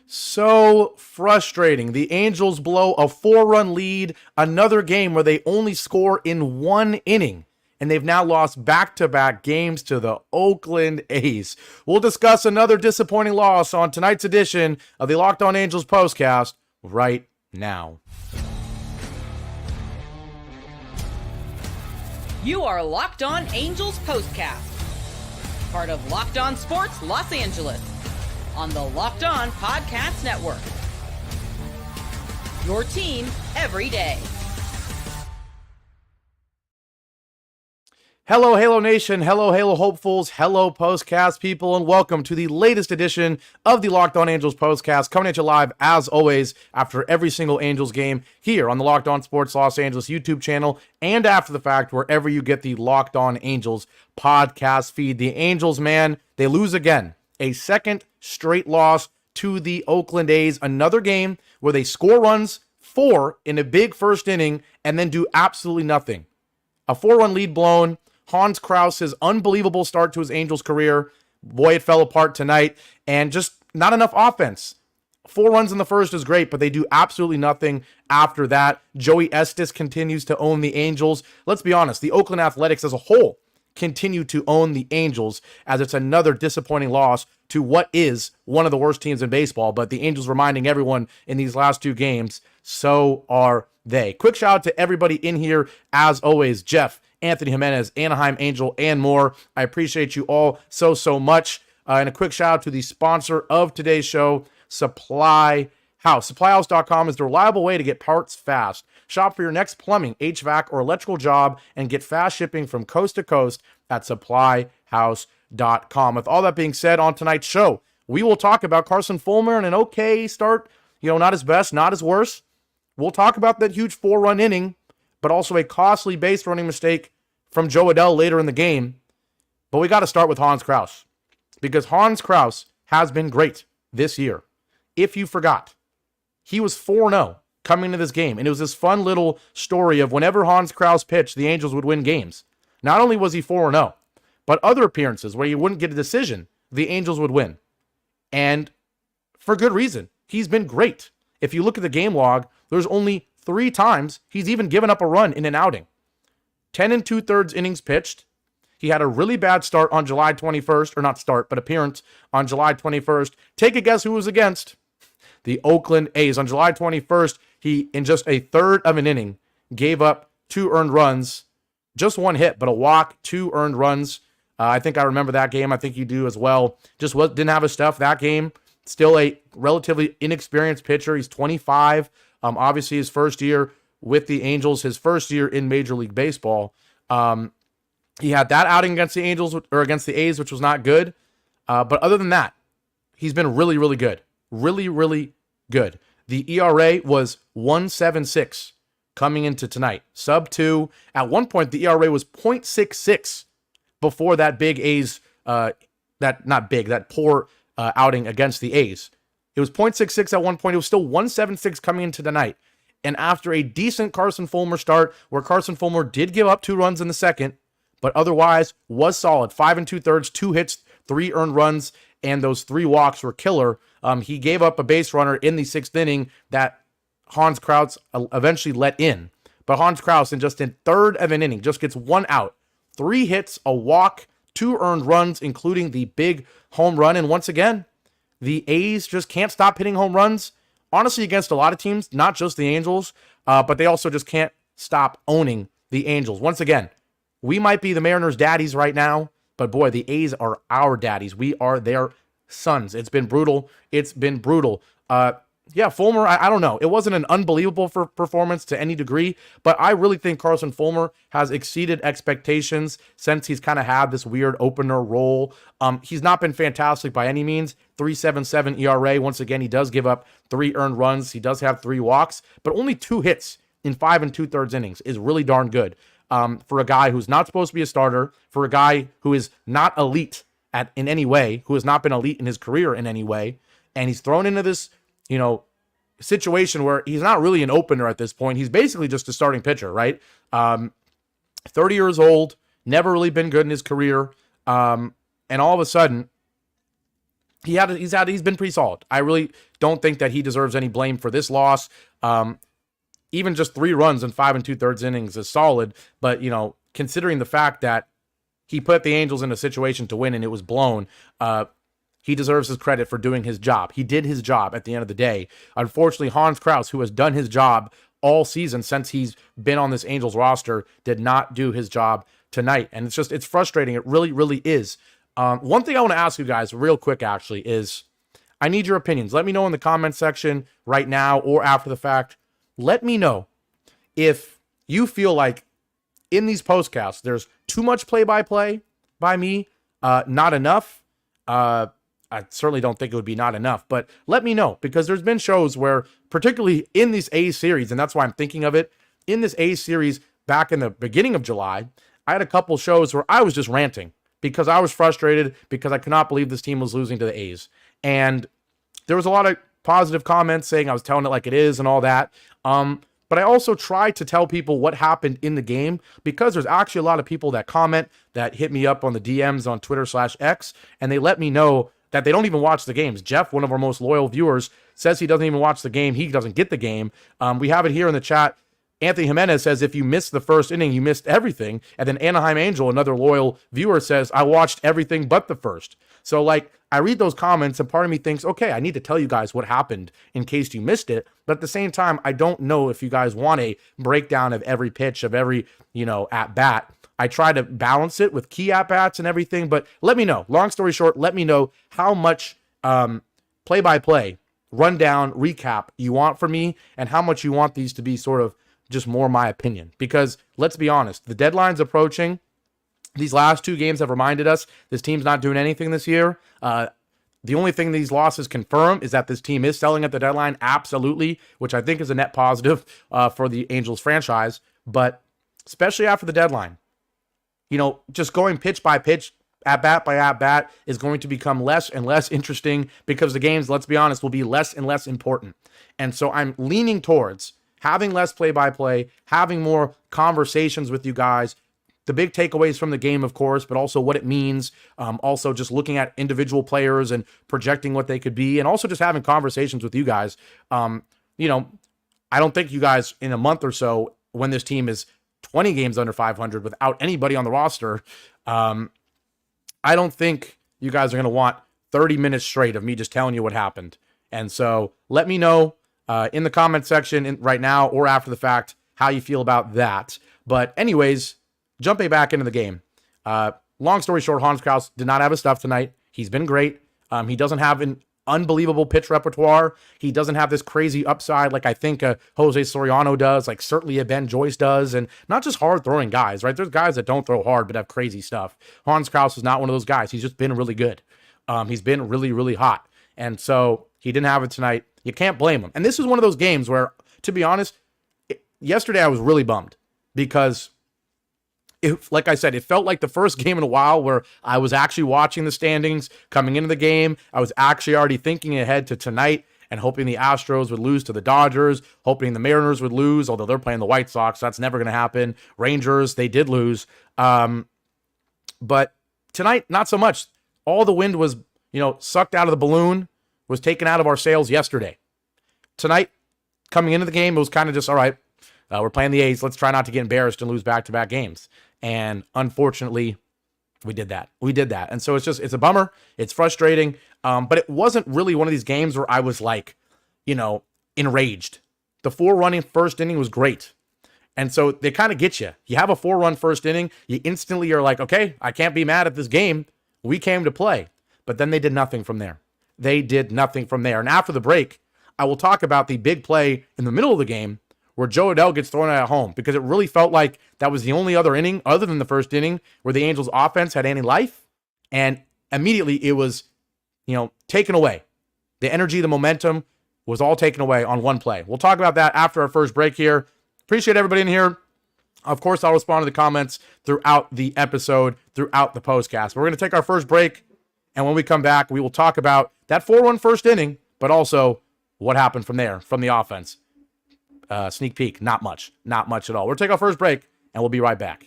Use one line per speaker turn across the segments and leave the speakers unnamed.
So frustrating. The Angels blow a 4-run lead, another game where they only score in one inning, and they've now lost back-to-back games to the Oakland A's. We'll discuss another disappointing loss on tonight's edition of the Locked On Angels Postcast right now.
You are Locked On Angels Postcast, part of Locked On Sports Los Angeles, on the Locked On Podcast Network. Your team every day.
Hello, Halo Nation. Hello, Halo hopefuls. Hello, Postcast people, and welcome to the latest edition of the Locked On Angels Postcast, coming at you live, as always, after every single Angels game here on the Locked On Sports Los Angeles YouTube channel, and after the fact, wherever you get the Locked On Angels podcast feed. The Angels, man, they lose again. A second straight loss to the Oakland A's. Another game where they score runs, 4 in a big first inning, and then do absolutely nothing. A 4-run lead blown. Hans Crouse, his unbelievable start to his Angels career. Boy, it fell apart tonight. And just not enough offense. 4 runs in the first is great, but they do absolutely nothing after that. Joey Estes continues to own the Angels. Let's be honest, the Oakland Athletics as a whole continue to own the Angels, as it's another disappointing loss to what is one of the worst teams in baseball. But the Angels reminding everyone in these last 2 games, so are they. Quick shout out to everybody in here, as always. Jeff, Anthony Jimenez, Anaheim Angel, and more. I appreciate you all so much. And a quick shout out to the sponsor of today's show, Supply House. SupplyHouse.com is the reliable way to get parts fast. Shop for your next plumbing, HVAC, or electrical job and get fast shipping from coast to coast at SupplyHouse.com. With all that being said, on tonight's show, we will talk about Carson Fulmer and an okay start, not his best, not his worst. We'll talk about that huge 4-run inning, but also a costly base running mistake from Jo Adell later in the game. But we got to start with Hans Crouse, because Hans Crouse has been great this year. If you forgot, he was 4-0 coming into this game, and it was this fun little story of whenever Hans Crouse pitched, the Angels would win games. Not only was he 4-0, but other appearances where you wouldn't get a decision, the Angels would win. And for good reason. He's been great. If you look at the game log, there's only 3 times he's even given up a run in an outing. 10 2/3 innings pitched. He had a really bad start on July 21st, or not start, but appearance on July 21st. Take a guess who was against? The Oakland A's. On July 21st, he, in just a third of an inning, gave up 2 earned runs. Just 1 hit, but a walk, 2 earned runs. I think I remember that game. I think you do as well. Didn't have his stuff that game. Still a relatively inexperienced pitcher. He's 25. Obviously, his first year with the Angels, his first year in Major League Baseball. He had that outing against the Angels, or against the A's, which was not good. But other than that, he's been really, really good. Really, really good. The ERA was 1.76 coming into tonight. Sub 2. At one point, the ERA was 0.66 before that big A's, that poor outing against the A's. It was 0.66 at one point. It was still 1.76 coming into tonight. And after a decent Carson Fulmer start, where Carson Fulmer did give up 2 runs in the second, but otherwise was solid. 5 2/3, 2 hits, 3 earned runs, and those 3 walks were killer. He gave up a base runner in the 6th inning that Hans Crouse eventually let in. But Hans Crouse, in just a third of an inning, just gets 1 out. 3 hits, a walk, 2 earned runs, including the big home run. And once again, the A's just can't stop hitting home runs. Honestly, against a lot of teams, not just the Angels, but they also just can't stop owning the Angels. Once again, we might be the Mariners' daddies right now, but boy, the A's are our daddies. We are their sons. It's been brutal. It's been brutal. Fulmer, I don't know. It wasn't an unbelievable performance to any degree, but I really think Carson Fulmer has exceeded expectations since he's kind of had this weird opener role. He's not been fantastic by any means. 3.77 ERA. Once again, he does give up 3 earned runs. He does have 3 walks, but only 2 hits in 5 2/3 innings is really darn good. For a guy who's not supposed to be a starter, for a guy who is not elite in any way, who has not been elite in his career in any way, and he's thrown into this, situation where he's not really an opener at this point. He's basically just a starting pitcher, right? 30 years old, never really been good in his career, and all of a sudden, he's been pretty solid. I really don't think that he deserves any blame for this loss. Even just 3 runs in 5 2/3 innings is solid, but considering the fact that he put the Angels in a situation to win and it was blown, he deserves his credit for doing his job. He did his job at the end of the day. Unfortunately, Hans Crouse, who has done his job all season since he's been on this Angels roster, did not do his job tonight. And it's frustrating. It really, really is. One thing I want to ask you guys real quick, actually, is I need your opinions. Let me know in the comment section right now or after the fact. Let me know if you feel like in these postcasts, there's too much play-by-play by me, not enough. I certainly don't think it would be not enough, but let me know, because there's been shows where, particularly in this A's series, and that's why I'm thinking of it, in this A's series back in the beginning of July, I had a couple shows where I was just ranting because I was frustrated because I could not believe this team was losing to the A's. And there was a lot of positive comments saying I was telling it like it is and all that. But I also try to tell people what happened in the game, because there's actually a lot of people that comment, that hit me up on the DMs on Twitter/X, and they let me know that they don't even watch the games. Jeff, one of our most loyal viewers, says he doesn't even watch the game. He doesn't get the game. We have it here in the chat. Anthony Jimenez says, if you missed the first inning, you missed everything. And then Anaheim Angel, another loyal viewer, says, I watched everything but the first. So, I read those comments, and part of me thinks, okay, I need to tell you guys what happened in case you missed it. But at the same time, I don't know if you guys want a breakdown of every pitch, of every, at-bat. I try to balance it with key at-bats and everything, but let me know. Long story short, let me know how much play-by-play, rundown, recap you want from me, and how much you want these to be sort of just more my opinion. Because let's be honest, the deadline's approaching. These last 2 games have reminded us this team's not doing anything this year. The only thing these losses confirm is that this team is selling at the deadline, absolutely, which I think is a net positive for the Angels franchise. But especially after the deadline, just going pitch by pitch, at bat by at bat, is going to become less and less interesting, because the games, let's be honest, will be less and less important. And so I'm leaning towards having less play-by-play, having more conversations with you guys. The big takeaways from the game, of course, but also what it means. Also just looking at individual players and projecting what they could be, and also just having conversations with you guys. I don't think you guys in a month or so, when this team is 20 games under 500 without anybody on the roster, I don't think you guys are going to want 30 minutes straight of me just telling you what happened. And so let me know in the comment section right now or after the fact how you feel about that. But anyways, jumping back into the game. Long story short, Hans Crouse did not have his stuff tonight. He's been great. He doesn't have an unbelievable pitch repertoire. He doesn't have this crazy upside like I think Jose Soriano does, like certainly a Ben Joyce does, and not just hard-throwing guys, right? There's guys that don't throw hard but have crazy stuff. Hans Crouse is not one of those guys. He's just been really good. He's been really, really hot. And so he didn't have it tonight. You can't blame him. And this is one of those games where, to be honest, yesterday I was really bummed because like I said, it felt like the first game in a while where I was actually watching the standings coming into the game. I was actually already thinking ahead to tonight and hoping the Astros would lose to the Dodgers, hoping the Mariners would lose, although they're playing the White Sox. So that's never going to happen. Rangers, they did lose. But tonight, not so much. All the wind was, sucked out of the balloon, was taken out of our sails yesterday. Tonight, coming into the game, it was kind of just, all right, we're playing the A's. Let's try not to get embarrassed and lose back-to-back games. And unfortunately, we did that. And so it's a bummer. It's frustrating. But it wasn't really one of these games where I was enraged. The 4-run first inning was great. And so they kind of get you. You have a 4-run first inning. You instantly are like, okay, I can't be mad at this game. We came to play. But then they did nothing from there. And after the break, I will talk about the big play in the middle of the game where Jo Adell gets thrown out at home, because it really felt like that was the only other inning other than the first inning where the Angels offense had any life. And immediately it was, taken away. The energy, the momentum was all taken away on one play. We'll talk about that after our first break here. Appreciate everybody in here. Of course, I'll respond to the comments throughout the episode, throughout the postcast. We're going to take our first break, and when we come back, we will talk about that 4-1 first inning, but also what happened from there, from the offense. Sneak peek, not much at all. We'll take our first break, and we'll be right back.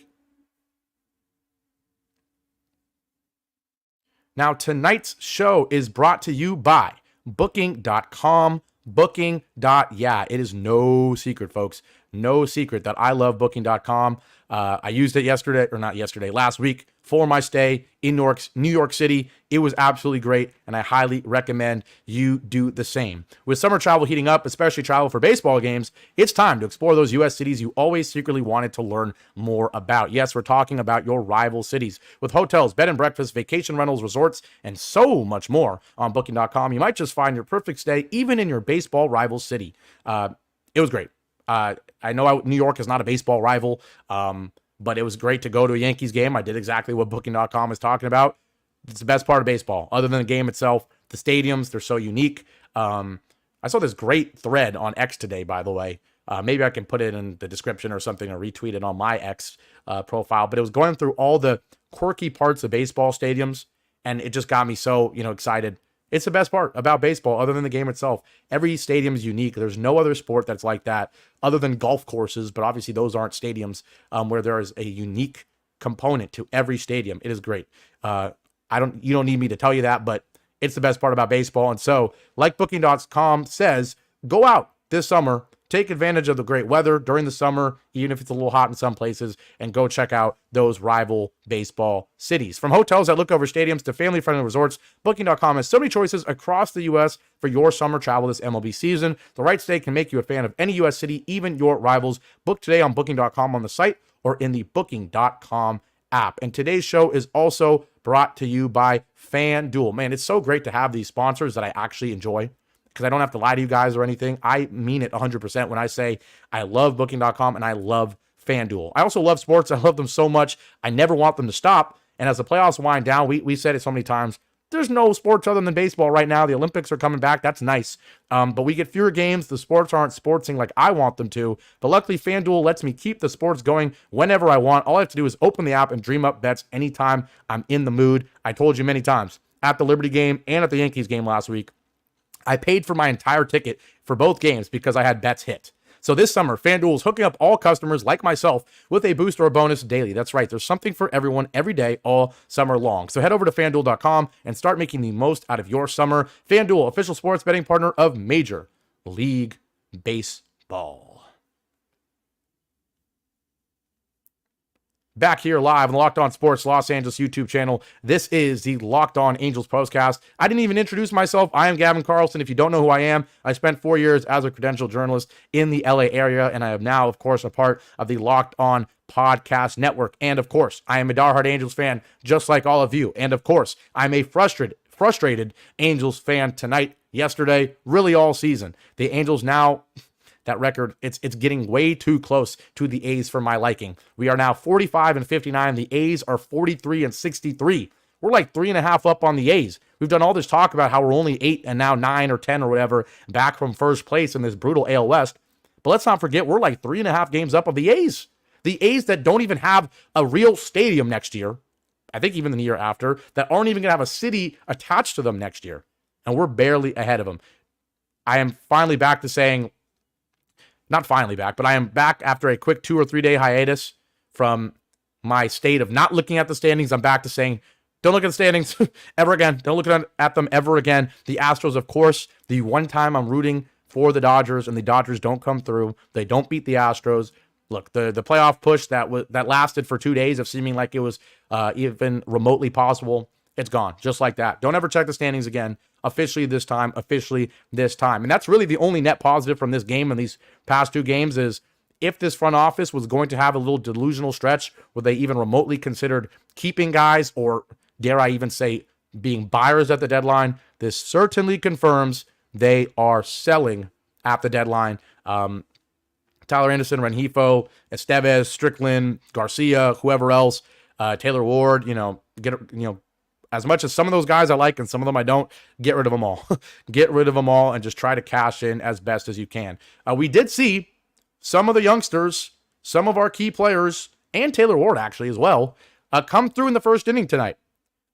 Now, tonight's show is brought to you by Booking.com. Yeah, it is no secret, folks. No secret that I love Booking.com. I used it last week for my stay in New York City. It was absolutely great, and I highly recommend you do the same. With summer travel heating up, especially travel for baseball games, it's time to explore those U.S. cities you always secretly wanted to learn more about. Yes, we're talking about your rival cities. With hotels, bed and breakfast, vacation rentals, resorts, and so much more on Booking.com, you might just find your perfect stay even in your baseball rival city. It was great. I know New York is not a baseball rival, but it was great to go to a Yankees game. I did exactly what Booking.com is talking about. It's the best part of baseball. Other than the game itself, the stadiums, they're so unique. I saw this great thread on X today, by the way. Maybe I can put it in the description or something or retweet it on my X profile. But it was going through all the quirky parts of baseball stadiums, and it just got me so, excited. It's the best part about baseball other than the game itself. Every stadium is unique. There's no other sport that's like that other than golf courses, but obviously those aren't stadiums where there is a unique component to every stadium. It is great. You don't need me to tell you that, but it's the best part about baseball. And so, like Booking.com says, go out this summer, take advantage of the great weather during the summer, even if it's a little hot in some places, and go check out those rival baseball cities. From hotels that look over stadiums to family-friendly resorts, Booking.com has so many choices across the U.S. for your summer travel this MLB season. The right stay can make you a fan of any U.S. city, even your rivals. Book today on Booking.com on the site or in the Booking.com app. And today's show is also brought to you by FanDuel. Man, it's so great to have these sponsors that I actually enjoy, because I don't have to lie to you guys or anything. I mean it 100% when I say I love Booking.com and I love FanDuel. I also love sports. I love them so much. I never want them to stop. And as the playoffs wind down, we said it so many times, there's no sports other than baseball right now. The Olympics are coming back. That's nice. But we get fewer games. The sports aren't sportsing like I want them to. But luckily, FanDuel lets me keep the sports going whenever I want. All I have to do is open the app and dream up bets anytime I'm in the mood. I told you many times, at the Liberty game and at the Yankees game last week, I paid for my entire ticket for both games because I had bets hit. So this summer, FanDuel is hooking up all customers like myself with a boost or a bonus daily. That's right. There's something for everyone every day, all summer long. So head over to FanDuel.com and start making the most out of your summer. FanDuel, official sports betting partner of Major League Baseball. Back here live on the Locked On Sports Los Angeles YouTube channel. This is the Locked On Angels Postcast. I didn't even introduce myself. I am Gavin Carlson. If you don't know who I am, I spent 4 years as a credentialed journalist in the LA area, and I am now, of course, a part of the Locked On Podcast Network. And, of course, I am a diehard Angels fan, just like all of you. And, of course, I'm a frustrated Angels fan tonight, yesterday, really all season. The Angels now... That record, it's getting way too close to the A's for my liking. We are now 45-59. The A's are 43-63. We're like 3.5 up on the A's. We've done all this talk about how we're only 8 and now 9 or 10 or whatever back from first place in this brutal AL West. But let's not forget, we're like 3.5 games up of the A's. The A's that don't even have a real stadium next year, I think even the year after, that aren't even going to have a city attached to them next year. And we're barely ahead of them. I am finally back to saying... Not finally back, but I am back after a quick 2 or 3 day hiatus from my state of not looking at the standings. I'm back to saying, don't look at the standings ever again. Don't look at them ever again. The Astros, of course, the one time I'm rooting for the Dodgers and the Dodgers don't come through. They don't beat the Astros. Look, the playoff push that lasted for 2 days of seeming like it was even remotely possible, it's gone, just like that. Don't ever check the standings again. Officially this time. And that's really the only net positive from this game and these past 2 games is if this front office was going to have a little delusional stretch where they even remotely considered keeping guys or, dare I even say, being buyers at the deadline, this certainly confirms they are selling at the deadline. Tyler Anderson, Rengifo, Estevez, Strickland, Garcia, whoever else, Taylor Ward, as much as some of those guys I like and some of them I don't, get rid of them all. Get rid of them all and just try to cash in as best as you can. We did see some of the youngsters, some of our key players, and Taylor Ward actually as well, come through in the first inning tonight.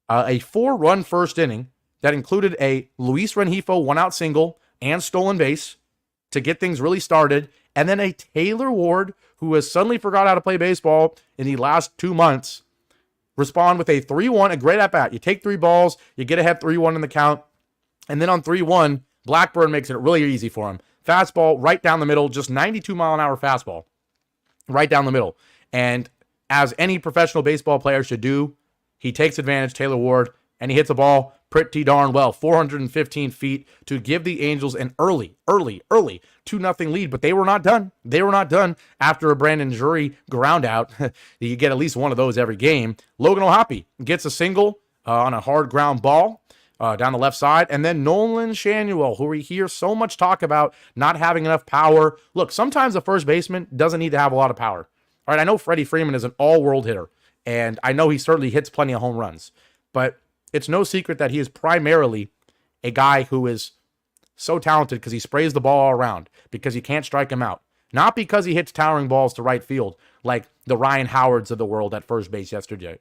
A 4-run first inning that included a Luis Rengifo 1-out single and stolen base to get things really started, and then a Taylor Ward who has suddenly forgot how to play baseball in the last 2 months, respond with a 3-1, a great at-bat. You take 3 balls, you get ahead 3-1 in the count, and then on 3-1, Blackburn makes it really easy for him. Fastball right down the middle, just 92-mile-an-hour fastball right down the middle. And as any professional baseball player should do, he takes advantage, Taylor Ward, and he hits a ball pretty darn well, 415 feet to give the Angels an early 2-0 lead. But they were not done. They were not done after a Brandon Drury ground out. You get at least one of those every game. Logan O'Hoppe gets a single on a hard ground ball down the left side. And then Nolan Schanuel, who we hear so much talk about not having enough power. Look, sometimes a first baseman doesn't need to have a lot of power. All right, I know Freddie Freeman is an all-world hitter, and I know he certainly hits plenty of home runs. But it's no secret that he is primarily a guy who is so talented because he sprays the ball all around, because you can't strike him out. Not because he hits towering balls to right field like the Ryan Howards of the world at first base yesterday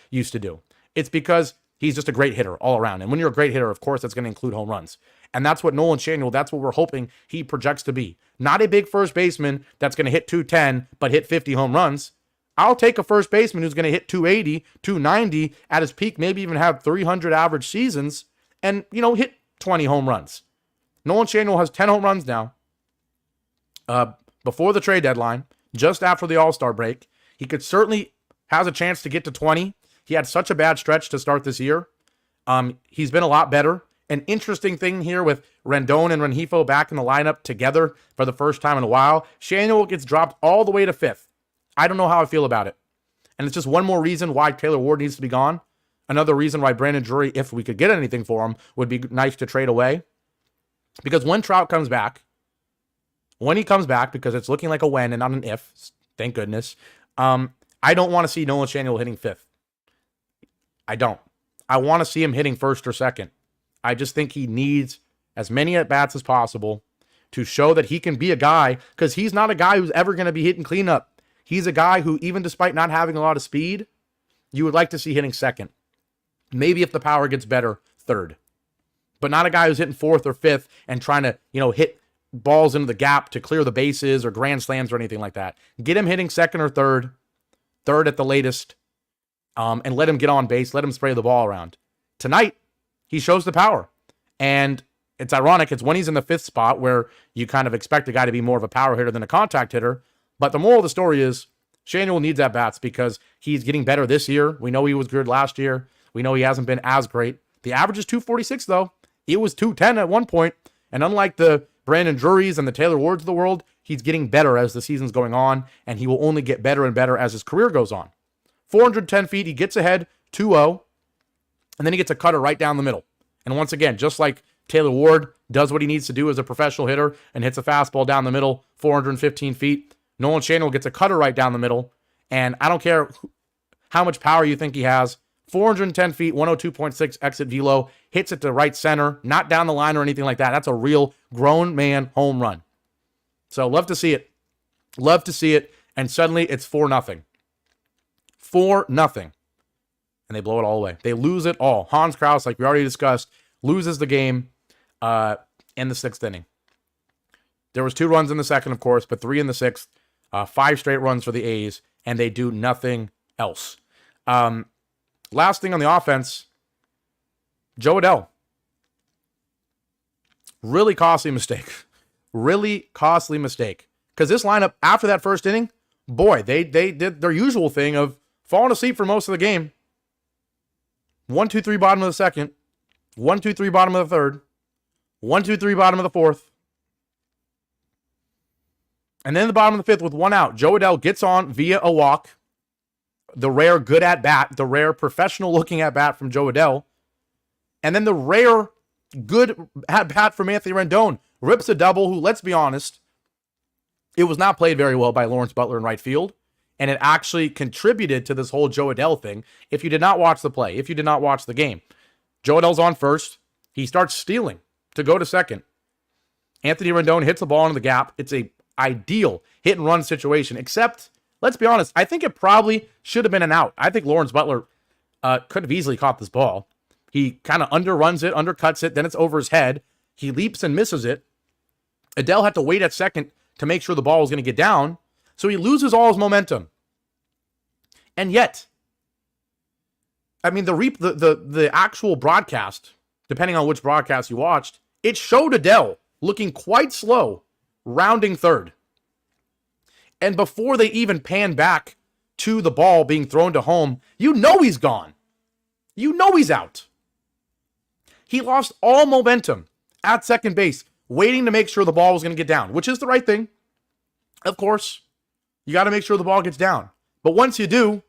used to do. It's because he's just a great hitter all around. And when you're a great hitter, of course, that's going to include home runs. And that's what Nolan Schanuel, that's what we're hoping he projects to be. Not a big first baseman that's going to hit 210 but hit 50 home runs. I'll take a first baseman who's going to hit 280, 290 at his peak, maybe even have 300 average seasons and, hit 20 home runs. Nolan Schanuel has 10 home runs now. Before the trade deadline, just after the All-Star break, he could certainly has a chance to get to 20. He had such a bad stretch to start this year. He's been a lot better. An interesting thing here with Rendon and Rengifo back in the lineup together for the first time in a while. Schanuel gets dropped all the way to 5th. I don't know how I feel about it. And it's just one more reason why Taylor Ward needs to be gone. Another reason why Brandon Drury, if we could get anything for him, would be nice to trade away. Because when Trout comes back, because it's looking like a when and not an if, thank goodness, I don't want to see Nolan Schanuel hitting 5th. I don't. I want to see him hitting 1st or 2nd. I just think he needs as many at-bats as possible to show that he can be a guy, because he's not a guy who's ever going to be hitting cleanup. He's a guy who, even despite not having a lot of speed, you would like to see hitting 2nd. Maybe if the power gets better, 3rd. But not a guy who's hitting 4th or 5th and trying to, hit balls into the gap to clear the bases or grand slams or anything like that. Get him hitting 2nd or 3rd at the latest, and let him get on base, let him spray the ball around. Tonight, he shows the power. And it's ironic, it's when he's in the 5th spot where you kind of expect a guy to be more of a power hitter than a contact hitter. But the moral of the story is Schanuel needs at-bats because he's getting better this year. We know he was good last year. We know he hasn't been as great. The average is 246, though. It was 210 at one point. And unlike the Brandon Drurys and the Taylor Wards of the world, he's getting better as the season's going on, and he will only get better and better as his career goes on. 410 feet, he gets ahead 2-0, and then he gets a cutter right down the middle. And once again, just like Taylor Ward does what he needs to do as a professional hitter and hits a fastball down the middle, 415 feet, Nolan Schanuel gets a cutter right down the middle, and I don't care how much power you think he has, 410 feet, 102.6 exit velo, hits it to right center, not down the line or anything like that. That's a real grown man home run. So love to see it. Love to see it. And suddenly it's 4-0. 4-0. And they blow it all away. They lose it all. Hans Crouse, like we already discussed, loses the game in the 6th inning. There was 2 runs in the 2nd, of course, but 3 in the 6th. 5 straight runs for the A's, and they do nothing else. Last thing on the offense, Jo Adell. Really costly mistake. Really costly mistake. Because this lineup, after that first inning, boy, they did their usual thing of falling asleep for most of the game. 1-2-3 bottom of the 2nd. 1-2-3 bottom of the 3rd. 1-2-3 bottom of the 4th. And then the bottom of the 5th with 1 out. Jo Adell gets on via a walk. The rare good at bat, the rare professional looking at bat from Jo Adell. And then the rare good at bat from Anthony Rendon. Rips a double who, let's be honest, it was not played very well by Lawrence Butler in right field. And it actually contributed to this whole Jo Adell thing. If you did not watch the play, if you did not watch the game, Jo Adell's on first. He starts stealing to go to 2nd. Anthony Rendon hits the ball into the gap. It's a ideal hit and run situation, except, let's be honest, I think it probably should have been an out. I think Lawrence Butler could have easily caught this ball. He kind of underruns it, undercuts it, then it's over his head. He leaps and misses it. Adell had to wait at 2nd to make sure the ball was going to get down, so he loses all his momentum. And yet, I mean, the actual broadcast, depending on which broadcast you watched, it showed Adell looking quite slow, rounding third. And before they even pan back to the ball being thrown to home, you know he's gone. You know he's out. He lost all momentum at second base, waiting to make sure the ball was going to get down, which is the right thing. Of course, you got to make sure the ball gets down. But once you do,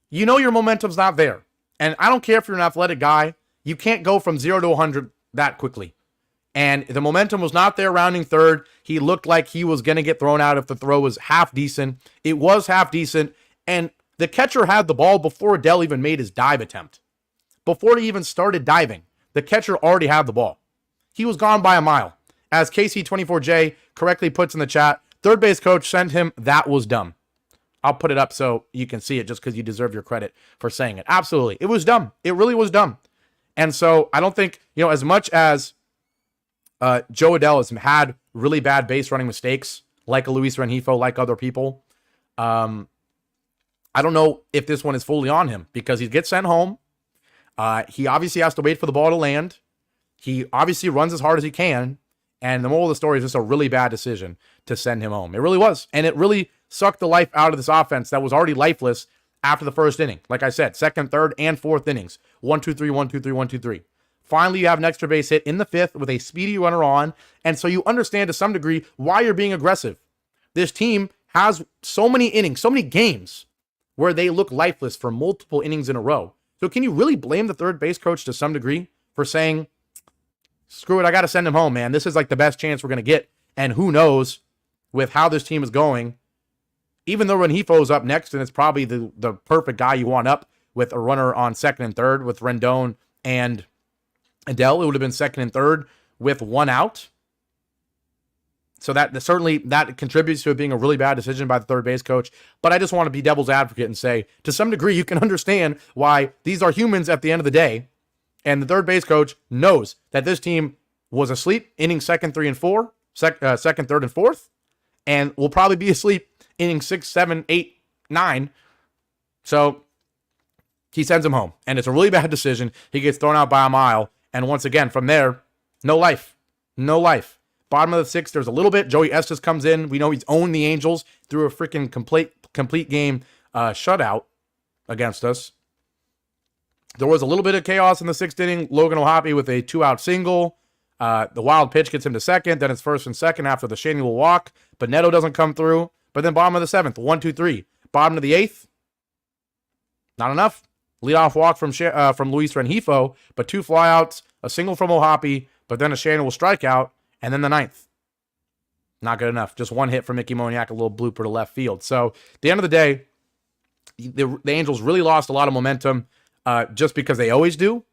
you know your momentum's not there. And I don't care if you're an athletic guy, you can't go from 0 to 100 that quickly. And the momentum was not there rounding third. He looked like he was going to get thrown out if the throw was half decent. It was half decent. And the catcher had the ball before Adell even made his dive attempt. Before he even started diving, the catcher already had the ball. He was gone by a mile. As KC24J correctly puts in the chat, third base coach sent him, that was dumb. I'll put it up so you can see it just because you deserve your credit for saying it. Absolutely. It was dumb. It really was dumb. And so I don't think, as much as Jo Adell has had really bad base running mistakes, like a Luis Rengifo, like other people, I don't know if this one is fully on him because he gets sent home. He obviously has to wait for the ball to land. He obviously runs as hard as he can. And the moral of the story is just a really bad decision to send him home. It really was. And it really sucked the life out of this offense that was already lifeless after the first inning. Like I said, second, third, and fourth innings. 1, 2, 3, 1, 2, 3, 1, 2, 3. Finally, you have an extra base hit in the fifth with a speedy runner on. And so you understand to some degree why you're being aggressive. This team has so many innings, so many games where they look lifeless for multiple innings in a row. So can you really blame the third base coach to some degree for saying, screw it, I got to send him home, man. This is like the best chance we're going to get. And who knows with how this team is going, even though Rengifo's up next, and it's probably the perfect guy you want up with a runner on second and third with Rendon and Adell, it would have been second and third with one out. So that contributes to it being a really bad decision by the third base coach. But I just want to be devil's advocate and say, to some degree, you can understand why these are humans at the end of the day. And the third base coach knows that this team was asleep inning second, 3, and 4, second, third, and fourth, and will probably be asleep inning 6, 7, 8, 9. So he sends him home. And it's a really bad decision. He gets thrown out by a mile. And once again, from there, no life. No life. Bottom of the sixth, there's a little bit. Joey Estes comes in. We know he's owned the Angels through a freaking complete game shutout against us. There was a little bit of chaos in the sixth inning. Logan O'Hoppe with a 2-out single. The wild pitch gets him to second. Then it's first and second after the Shane will walk. But Neto doesn't come through. But then bottom of the seventh, 1, 2, 3. Bottom of the eighth, not enough. Leadoff walk from Luis Rengifo, but 2 flyouts, a single from O'Hoppe, but then a Shane will strikeout. And then the ninth, not good enough. Just 1 hit from Mickey Moniak, a little blooper to left field. So at the end of the day, the Angels really lost a lot of momentum just because they always do.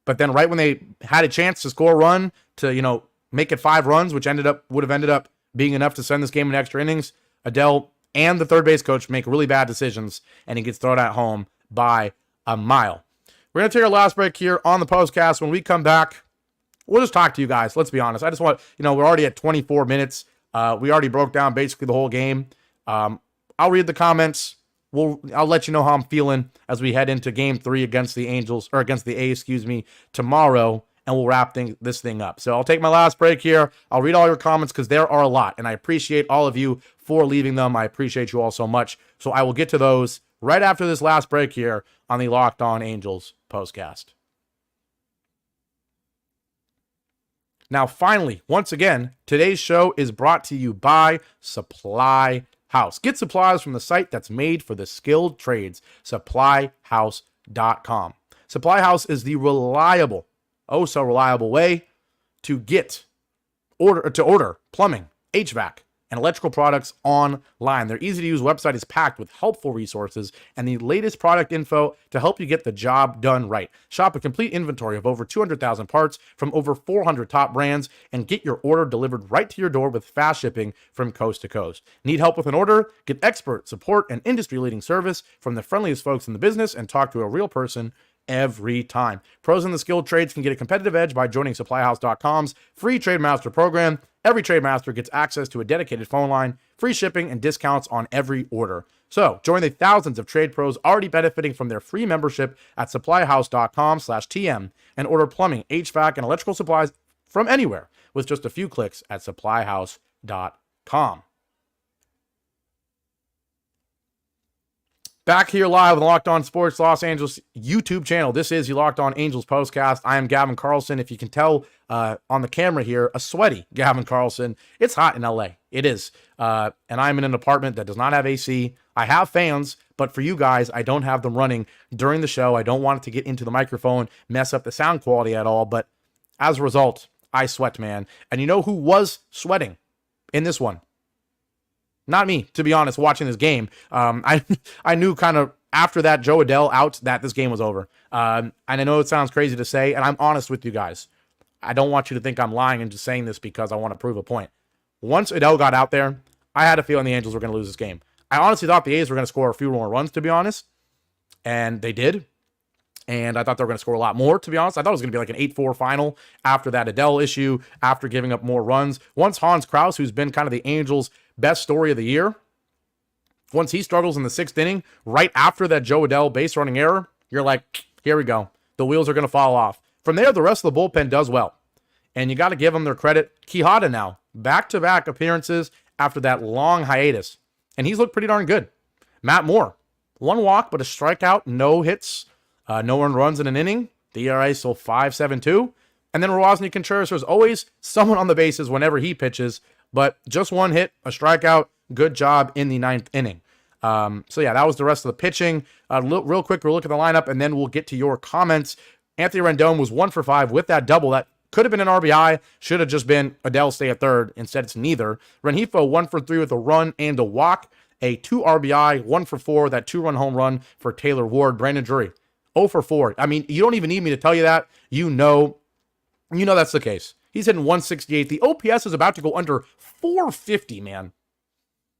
But then right when they had a chance to score a run to, make it 5 runs, which would have ended up being enough to send this game in extra innings, Adell and the third base coach make really bad decisions, and he gets thrown at home by a mile. We're going to take our last break here on the postcast. When we come back, we'll just talk to you guys. Let's be honest. I just want, we're already at 24 minutes. We already broke down basically the whole game. I'll read the comments. I'll let you know how I'm feeling as we head into game 3 against the A's, tomorrow, and we'll wrap this thing up. So I'll take my last break here. I'll read all your comments because there are a lot, and I appreciate all of you for leaving them. I appreciate you all so much. So I will get to those right after this last break here on the Locked On Angels Postcast. Now, finally, once again, today's show is brought to you by Supply House. Get supplies from the site that's made for the skilled trades, supplyhouse.com. Supply House is the reliable, oh so reliable way to order plumbing, HVAC, and electrical products online. Their easy-to-use website is packed with helpful resources and the latest product info to help you get the job done right. Shop a complete inventory of over 200,000 parts from over 400 top brands and get your order delivered right to your door with fast shipping from coast to coast. Need help with an order? Get expert support and industry-leading service from the friendliest folks in the business and talk to a real person every time. Pros in the skilled trades can get a competitive edge by joining SupplyHouse.com's free Trade Master program. Every Trade Master gets access to a dedicated phone line, free shipping, and discounts on every order. So join the thousands of trade pros already benefiting from their free membership at SupplyHouse.com/TM and order plumbing, HVAC, and electrical supplies from anywhere with just a few clicks at SupplyHouse.com. Back here live on the Locked On Sports Los Angeles YouTube channel. This is the Locked On Angels Postcast. I am Gavin Carlson. If you can tell on the camera here, a sweaty Gavin Carlson. It's hot in LA. It is. And I'm in an apartment that does not have AC. I have fans, but for you guys, I don't have them running during the show. I don't want it to get into the microphone, mess up the sound quality at all. But as a result, I sweat, man. And you know who was sweating in this one? Not me, to be honest, watching this game. I knew kind of after that Jo Adell out that this game was over. And I know it sounds crazy to say, and I'm honest with you guys. I don't want you to think I'm lying and just saying this because I want to prove a point. Once Adell got out there, I had a feeling the Angels were going to lose this game. I honestly thought the A's were going to score a few more runs, to be honest. And they did. And I thought they were going to score a lot more, to be honest. I thought it was going to be like an 8-4 final after that Adell issue, after giving up more runs. Once Hans Crouse, who's been kind of the Angels' best story of the year, once he struggles in the 6th inning, right after that Jo Adell base running error, you're like, here we go. The wheels are going to fall off. From there, the rest of the bullpen does well. And you got to give them their credit. Quijada now, back-to-back appearances after that long hiatus. And he's looked pretty darn good. Matt Moore, 1 walk, but a strikeout, no hits, no earned runs in an inning. The ERA still 5.72. And then Roansy Contreras, there's always someone on the bases whenever he pitches, but just 1 hit, a strikeout, good job in the 9th inning. So yeah, that was the rest of the pitching. Real quick, we'll look at the lineup, and then we'll get to your comments. Anthony Rendon was 1 for 5 with that double. That could have been an RBI, should have just been Adell stay at third. Instead, it's neither. Rengifo 1 for 3 with a run and a walk. A 2 RBI, 1 for 4, that 2-run home run for Taylor Ward. Brandon Drury, 0 for 4. I mean, you don't even need me to tell you that. You know that's the case. He's hitting 168. The OPS is about to go under 450, man.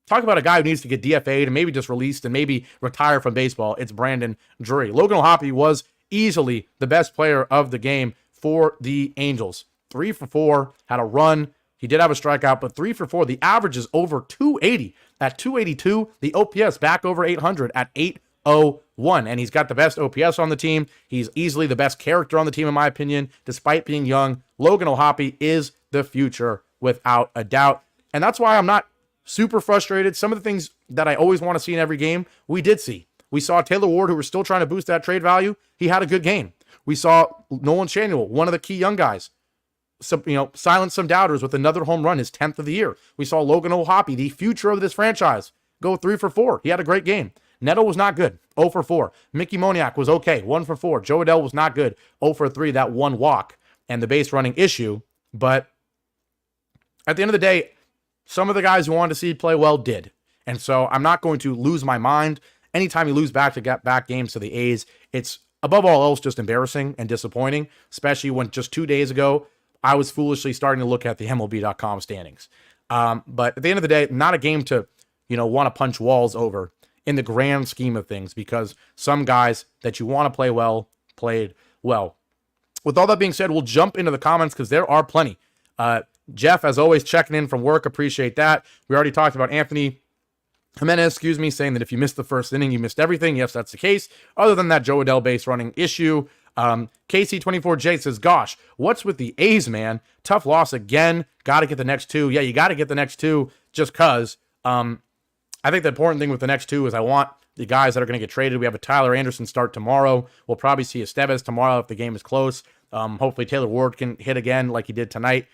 Talk about a guy who needs to get DFA'd and maybe just released and maybe retire from baseball. It's Brandon Drury. Logan O'Hoppe was easily the best player of the game for the Angels. 3 for 4, had a run. He did have a strikeout, but 3 for 4. The average is over 280. At 282, the OPS back over 800 at 801. And he's got the best OPS on the team. He's easily the best character on the team, in my opinion. Despite being young, Logan O'Hoppe is the future without a doubt. And that's why I'm not super frustrated. Some of the things that I always want to see in every game, we did see. We saw Taylor Ward, who was still trying to boost that trade value. He had a good game. We saw Nolan Shanuel, one of the key young guys, silence some doubters with another home run, his 10th of the year. We saw Logan O'Hoppe, the future of this franchise, go 3 for 4. He had a great game. Neto was not good, 0 for 4. Mickey Moniak was okay, 1 for 4. Jo Adell was not good, 0 for 3, that 1 walk and the base running issue. But at the end of the day, some of the guys who wanted to see play well did. And so I'm not going to lose my mind. Anytime you lose back-to-back games to the A's, it's above all else just embarrassing and disappointing, especially when just 2 days ago, I was foolishly starting to look at the MLB.com standings. But at the end of the day, not a game to, want to punch walls over in the grand scheme of things, because some guys that you want to play well played well. With all that being said, we'll jump into the comments because there are plenty. Jeff, as always, checking in from work. Appreciate that. We already talked about Anthony Jimenez, saying that if you missed the first inning, you missed everything. Yes, that's the case. Other than that Jo Adell base running issue. KC24J says, gosh, what's with the A's, man? Tough loss again. Got to get the next 2. Yeah, you got to get the next 2 just because. I think the important thing with the next 2 is I want the guys that are going to get traded. We have a Tyler Anderson start tomorrow. We'll probably see Estevez tomorrow if the game is close. Hopefully Taylor Ward can hit again like he did tonight.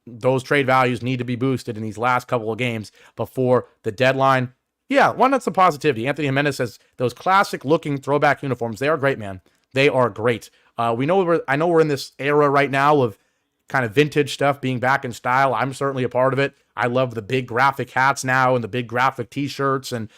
Those trade values need to be boosted in these last couple of games before the deadline. Yeah, one that's some positivity. Anthony Jimenez says those classic looking throwback uniforms, they are great, man. They are great. I know we're in this era right now of kind of vintage stuff being back in style. I'm certainly a part of it. I love the big graphic hats now and the big graphic t-shirts and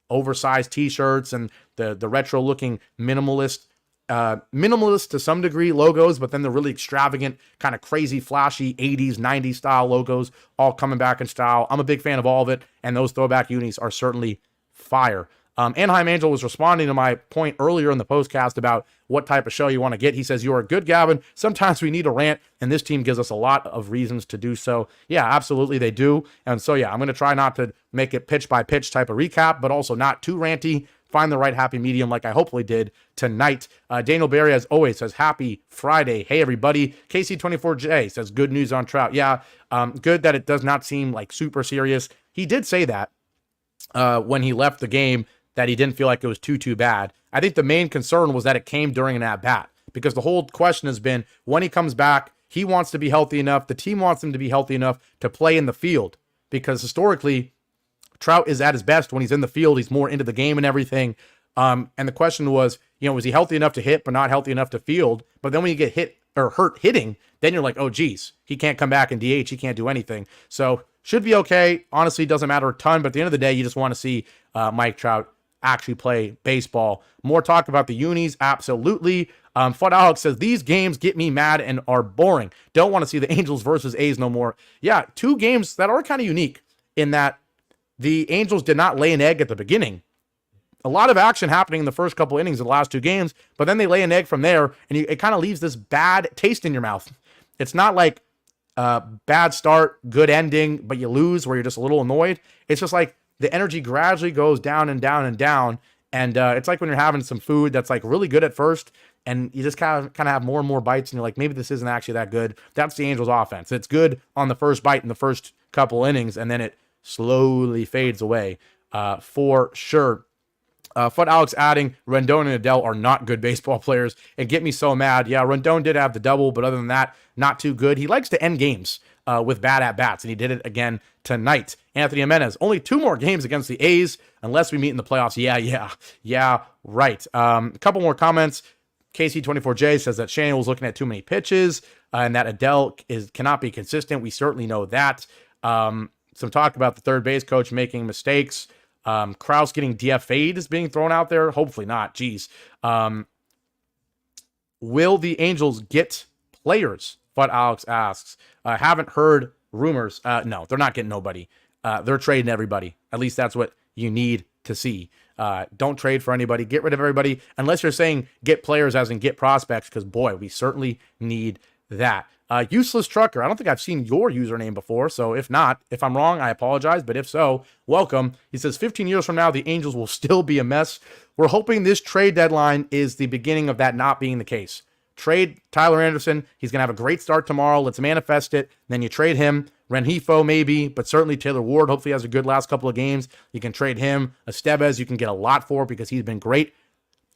oversized t-shirts and the retro looking minimalist to some degree logos, but then the really extravagant, kind of crazy, flashy 80s, 90s style logos all coming back in style. I'm a big fan of all of it, and those throwback unis are certainly fire. Anaheim Angel was responding to my point earlier in the postcast about what type of show you want to get. He says, "You are good, Gavin. Sometimes we need a rant, and this team gives us a lot of reasons to do so." Yeah, absolutely they do. And so, yeah, I'm going to try not to make it pitch by pitch type of recap, but also not too ranty. Find the right happy medium like I hopefully did tonight. Daniel Barry, as always, says, "Happy Friday. Hey, everybody." KC24J says, "Good news on Trout." Yeah, good that it does not seem like super serious. He did say that when he left the game, that he didn't feel like it was too bad. I think the main concern was that it came during an at-bat, because the whole question has been, when he comes back, he wants to be healthy enough, the team wants him to be healthy enough to play in the field, because historically, Trout is at his best when he's in the field. He's more into the game and everything. And the question was, was he healthy enough to hit, but not healthy enough to field? But then when you get hit or hurt hitting, then you're like, oh, geez, he can't come back in DH. He can't do anything. So should be okay. Honestly, doesn't matter a ton. But at the end of the day, you just want to see Mike Trout actually play baseball. More talk about the unis. Absolutely. Fud Alex says, "These games get me mad and are boring. Don't want to see the Angels versus A's no more." Yeah, two games that are kind of unique in that the Angels did not lay an egg at the beginning. A lot of action happening in the first couple innings of the last two games, but then they lay an egg from there, and it kind of leaves this bad taste in your mouth. It's not like bad start, good ending, but you lose where you're just a little annoyed. It's just like the energy gradually goes down and down and down, and it's like when you're having some food that's like really good at first, and you just kind of have more and more bites, and you're like, maybe this isn't actually that good. That's the Angels offense. It's good on the first bite in the first couple innings, and then it slowly fades away for sure. Fud Alex adding, Rendon and Adell are not good baseball players and get me so mad. Yeah, Rendon did have the double, but other than that, not too good. He likes to end games with bad at-bats, and he did it again tonight. Anthony Jimenez, only 2 more games against the A's unless we meet in the playoffs. Yeah, right. A couple more comments. KC24J says that Shannon was looking at too many pitches and that Adell cannot be consistent. We certainly know that. Some talk about the third base coach making mistakes. Crouse getting DFA'd is being thrown out there. Hopefully not. Jeez. Will the Angels get players? Fud Alex asks. Haven't heard rumors. No, they're not getting nobody. They're trading everybody. At least that's what you need to see. Don't trade for anybody. Get rid of everybody. Unless you're saying get players as in get prospects, because boy, we certainly need that. Useless Trucker, I don't think I've seen your username before, so if not, if I'm wrong, I apologize, but if so, welcome. He says, 15 years from now, the Angels will still be a mess. We're hoping this trade deadline is the beginning of that not being the case. Trade Tyler Anderson. He's going to have a great start tomorrow. Let's manifest it. Then you trade him. Rengifo maybe, but certainly Taylor Ward hopefully has a good last couple of games. You can trade him. Estevez you can get a lot for because he's been great.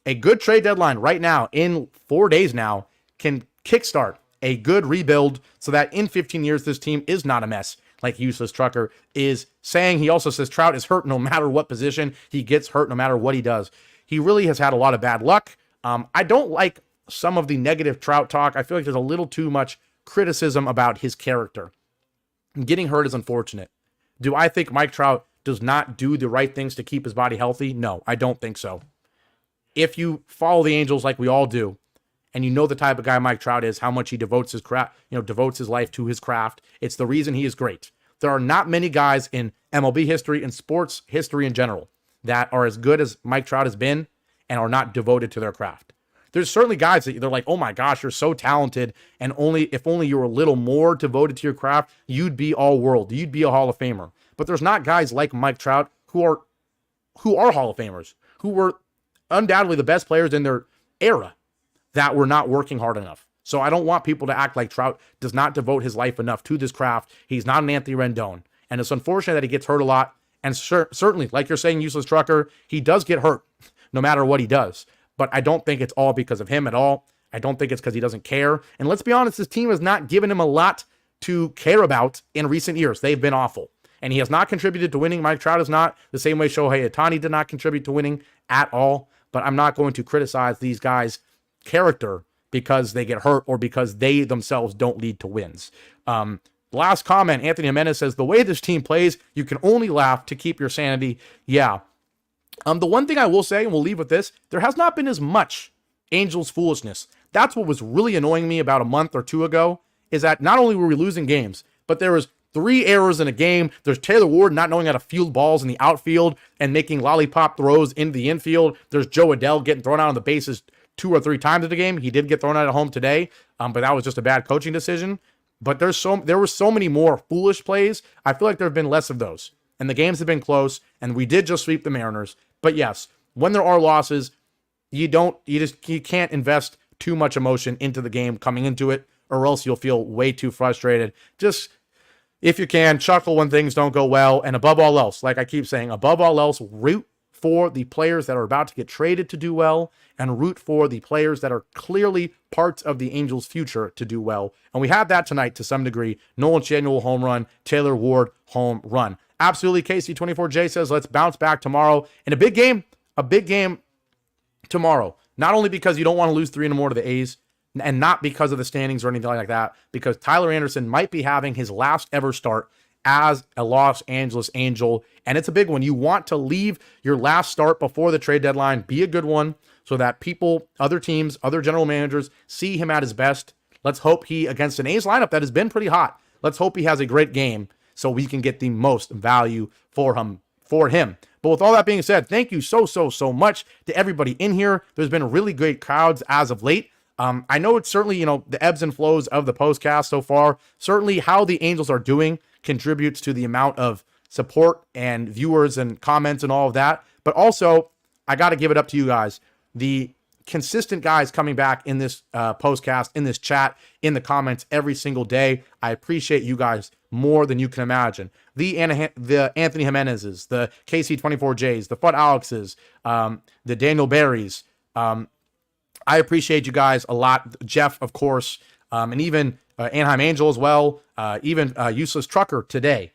A good trade deadline right now, in 4 days now, can kickstart a good rebuild so that in 15 years, this team is not a mess like Useless Trucker is saying. He also says Trout is hurt no matter what position. He gets hurt no matter what he does. He really has had a lot of bad luck. I don't like some of the negative Trout talk. I feel like there's a little too much criticism about his character. Getting hurt is unfortunate. Do I think Mike Trout does not do the right things to keep his body healthy? No, I don't think so. If you follow the Angels like we all do, and you know the type of guy Mike Trout is, how much he devotes his craft, devotes his life to his craft. It's the reason he is great. There are not many guys in MLB history and sports history in general that are as good as Mike Trout has been and are not devoted to their craft. There's certainly guys that they're like, oh my gosh, you're so talented, and if only you were a little more devoted to your craft, you'd be all world. You'd be a Hall of Famer. But there's not guys like Mike Trout who are Hall of Famers, who were undoubtedly the best players in their era, that were not working hard enough. So I don't want people to act like Trout does not devote his life enough to this craft. He's not an Anthony Rendon. And it's unfortunate that he gets hurt a lot. And certainly, like you're saying, Useless Trucker, he does get hurt no matter what he does. But I don't think it's all because of him at all. I don't think it's because he doesn't care. And let's be honest, this team has not given him a lot to care about in recent years. They've been awful. And he has not contributed to winning. Mike Trout is not the same way Shohei Ohtani did not contribute to winning at all. But I'm not going to criticize these guys' character because they get hurt or because they themselves don't lead to wins. Last comment, Anthony Jimenez says, the way this team plays, you can only laugh to keep your sanity. Yeah. The one thing I will say, and we'll leave with this, there has not been as much Angels foolishness. That's what was really annoying me about a month or two ago, is that not only were we losing games, but there was 3 errors in a game. There's Taylor Ward not knowing how to field balls in the outfield and making lollipop throws into the infield. There's Jo Adell getting thrown out on the bases 2 or 3 times in the game. He did get thrown out at home today, but that was just a bad coaching decision. But there were so many more foolish plays. I feel like there have been less of those. And the games have been close, and we did just sweep the Mariners. But yes, when there are losses, you can't invest too much emotion into the game coming into it, or else you'll feel way too frustrated. Just, if you can, chuckle when things don't go well. And above all else, like I keep saying, above all else, root for the players that are about to get traded to do well, and root for the players that are clearly parts of the Angels' future to do well. And we had that tonight to some degree. Nolan Schanuel home run, Taylor Ward home run. Absolutely, KC24J says, let's bounce back tomorrow in a big game tomorrow. Not only because you don't want to lose 3 more to the A's, and not because of the standings or anything like that, because Tyler Anderson might be having his last ever start as a Los Angeles Angel, and it's a big one. You want to leave your last start before the trade deadline, be a good one, so that people, other teams, other general managers see him at his best. Let's hope he, against an A's lineup that has been pretty hot, let's hope he has a great game so we can get the most value for him. But with all that being said, thank you so much to everybody in here. There's been really great crowds as of late. I know it's certainly, the ebbs and flows of the postcast so far. Certainly how the Angels are doing contributes to the amount of support and viewers and comments and all of that. But also, I got to give it up to you guys. The consistent guys coming back in this postcast, in this chat, in the comments every single day. I appreciate you guys more than you can imagine. The Anthony Jimenez's, the KC24J's, the Fudd Alex's, the Daniel Berry's. I appreciate you guys a lot. Jeff, of course, and even Anaheim Angel as well, even Useless Trucker today.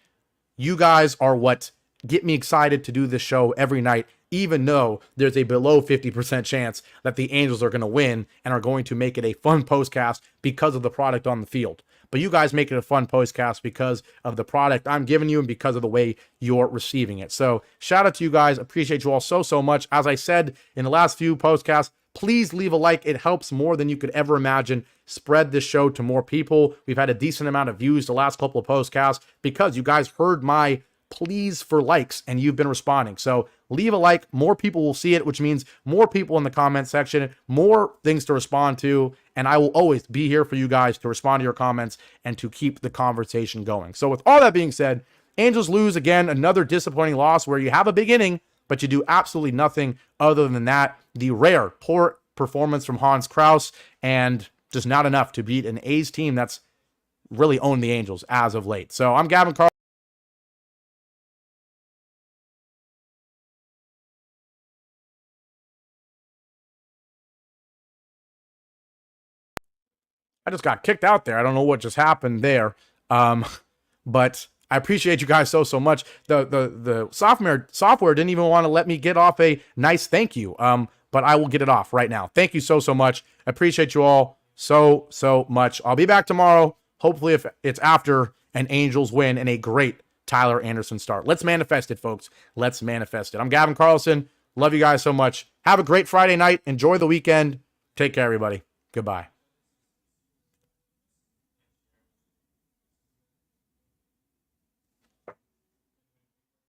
You guys are what get me excited to do this show every night, even though there's a below 50% chance that the Angels are going to win and are going to make it a fun postcast because of the product on the field. But you guys make it a fun postcast because of the product I'm giving you and because of the way you're receiving it. So shout out to you guys. Appreciate you all so much. As I said in the last few postcasts, please leave a like. It helps more than you could ever imagine. Spread this show to more people. We've had a decent amount of views the last couple of postcasts because you guys heard my pleas for likes and you've been responding. So leave a like. More people will see it, which means more people in the comment section, more things to respond to. And I will always be here for you guys to respond to your comments and to keep the conversation going. So with all that being said, Angels lose again, another disappointing loss where you have a big inning, but you do absolutely nothing other than that. The rare poor performance from Hans Crouse, and just not enough to beat an A's team that's really owned the Angels as of late. So I'm Gavin Carlson. I just got kicked out there. I don't know what just happened there. But I appreciate you guys so much. The software didn't even want to let me get off a nice thank you. But I will get it off right now. Thank you so much. I appreciate you all so much. I'll be back tomorrow. Hopefully if it's after an Angels win and a great Tyler Anderson start. Let's manifest it, folks. Let's manifest it. I'm Gavin Carlson. Love you guys so much. Have a great Friday night. Enjoy the weekend. Take care, everybody. Goodbye.